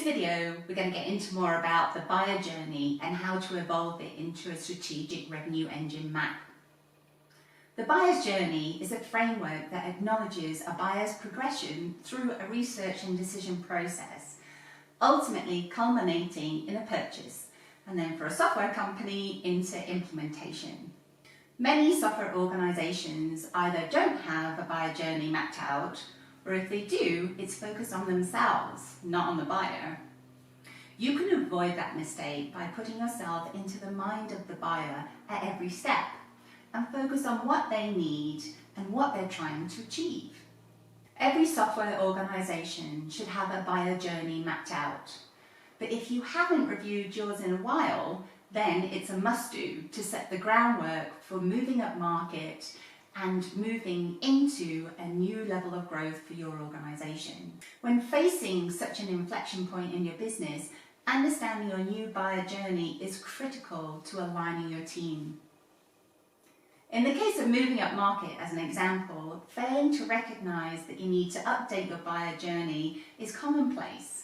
this video, we're going to get into more about the buyer journey and how to evolve it into a strategic revenue engine map. The buyer's journey is a framework that acknowledges a buyer's progression through a research and decision process, ultimately culminating in a purchase, and then for a software company into implementation. Many software organizations either don't have a buyer journey mapped out, or if they do, it's focused on themselves, not on the buyer. You can avoid that mistake by putting yourself into the mind of the buyer at every step and focus on what they need and what they're trying to achieve. Every software organization should have a buyer journey mapped out. But if you haven't reviewed yours in a while, then it's a must-do to set the groundwork for moving up market and moving into a new level of growth for your organization. When facing such an inflection point in your business, understanding your new buyer journey is critical to aligning your team. In the case of moving up market, as an example, failing to recognize that you need to update your buyer journey is commonplace.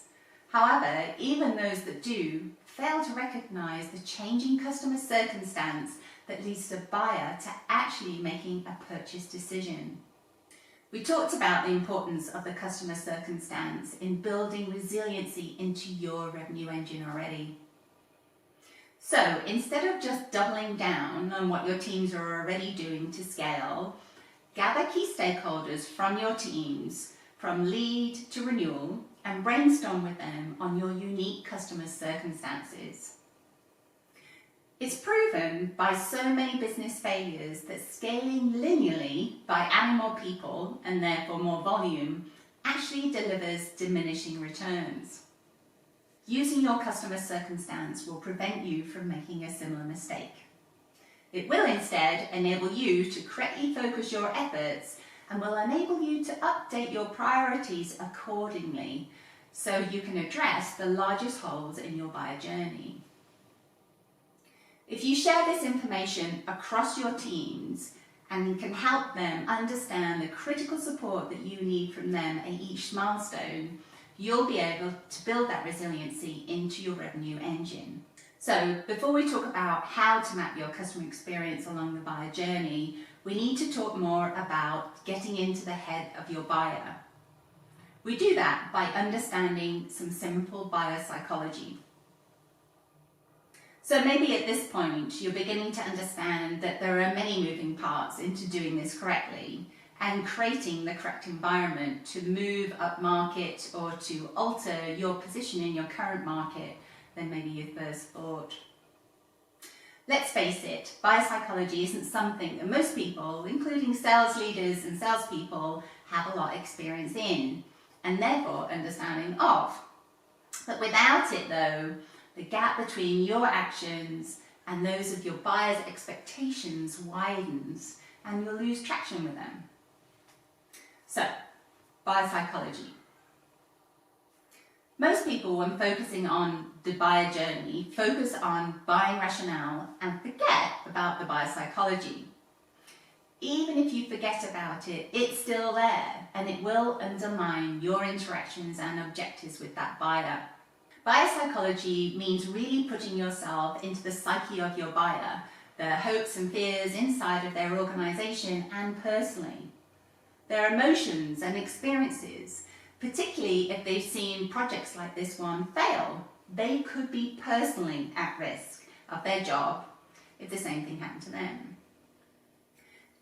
However, even those that do fail to recognize the changing customer circumstance that leads the buyer to actually making a purchase decision. We talked about the importance of the customer circumstance in building resiliency into your revenue engine already. So instead of just doubling down on what your teams are already doing to scale, gather key stakeholders from your teams, from lead to renewal, and brainstorm with them on your unique customer circumstances. It's proven by so many business failures that scaling linearly by adding more people and therefore more volume actually delivers diminishing returns. Using your customer circumstance will prevent you from making a similar mistake. It will instead enable you to correctly focus your efforts and will enable you to update your priorities accordingly so you can address the largest holes in your buyer journey. If you share this information across your teams and can help them understand the critical support that you need from them at each milestone, you'll be able to build that resiliency into your revenue engine. So before we talk about how to map your customer experience along the buyer journey, we need to talk more about getting into the head of your buyer. We do that by understanding some simple buyer psychology. So maybe at this point, you're beginning to understand that there are many moving parts into doing this correctly and creating the correct environment to move up market or to alter your position in your current market than maybe you first thought. Let's face it, buyer psychology isn't something that most people, including sales leaders and salespeople, have a lot of experience in and therefore understanding of. But without it though, the gap between your actions and those of your buyer's expectations widens and you'll lose traction with them. So, buyer psychology. Most people, when focusing on the buyer journey, focus on buying rationale and forget about the buyer psychology. Even if you forget about it, it's still there and it will undermine your interactions and objectives with that buyer. Buyer psychology means really putting yourself into the psyche of your buyer, their hopes and fears inside of their organization and personally, their emotions and experiences, particularly if they've seen projects like this one fail. They could be personally at risk of their job if the same thing happened to them.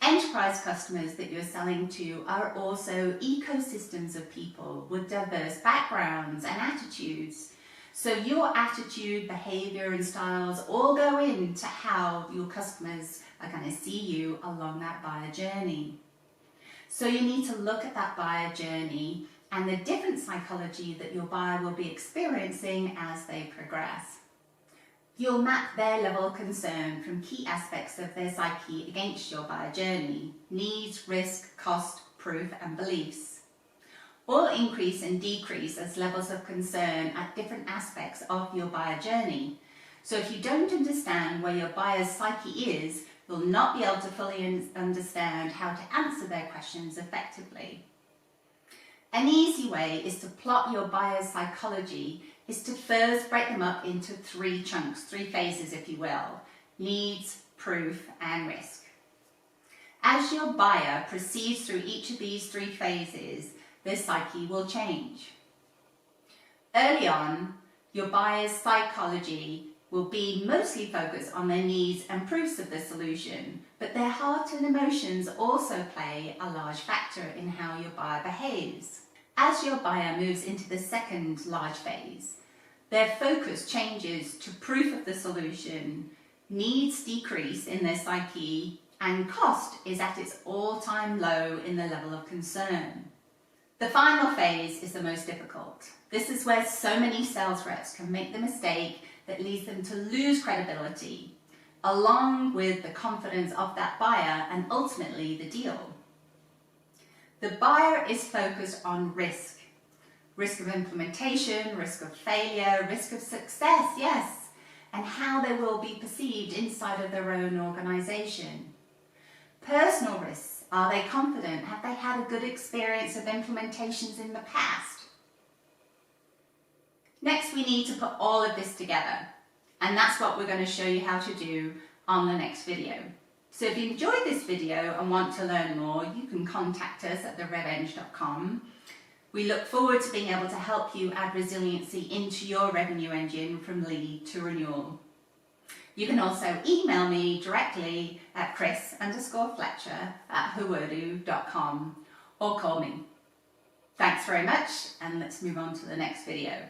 Enterprise customers that you're selling to are also ecosystems of people with diverse backgrounds and attitudes. So your attitude, behavior and styles all go into how your customers are going to see you along that buyer journey. So you need to look at that buyer journey and the different psychology that your buyer will be experiencing as they progress. You'll map their level of concern from key aspects of their psyche against your buyer journey: needs, risk, cost, proof and beliefs. All increase and decrease as levels of concern at different aspects of your buyer journey. So if you don't understand where your buyer's psyche is, you'll not be able to fully understand how to answer their questions effectively. An easy way is to plot your buyer's psychology is to first break them up into 3 chunks, 3 phases if you will: needs, proof and risk. As your buyer proceeds through each of these 3 phases, their psyche will change. Early on, your buyer's psychology will be mostly focused on their needs and proofs of the solution, but their heart and emotions also play a large factor in how your buyer behaves. As your buyer moves into the second large phase, their focus changes to proof of the solution, needs decrease in their psyche, and cost is at its all-time low in the level of concern. The final phase is the most difficult. This is where so many sales reps can make the mistake that leads them to lose credibility, along with the confidence of that buyer and ultimately the deal. The buyer is focused on risk. Risk of implementation, risk of failure, risk of success, yes, and how they will be perceived inside of their own organization. Personal risks. Are they confident? Have they had a good experience of implementations in the past? Next, we need to put all of this together, and that's what we're going to show you how to do on the next video. So if you enjoyed this video and want to learn more, you can contact us at therevenge.com. We look forward to being able to help you add resiliency into your revenue engine from lead to renewal. You can also email me directly at chris_fletcher@huurdu.com or call me. Thanks very much, and let's move on to the next video.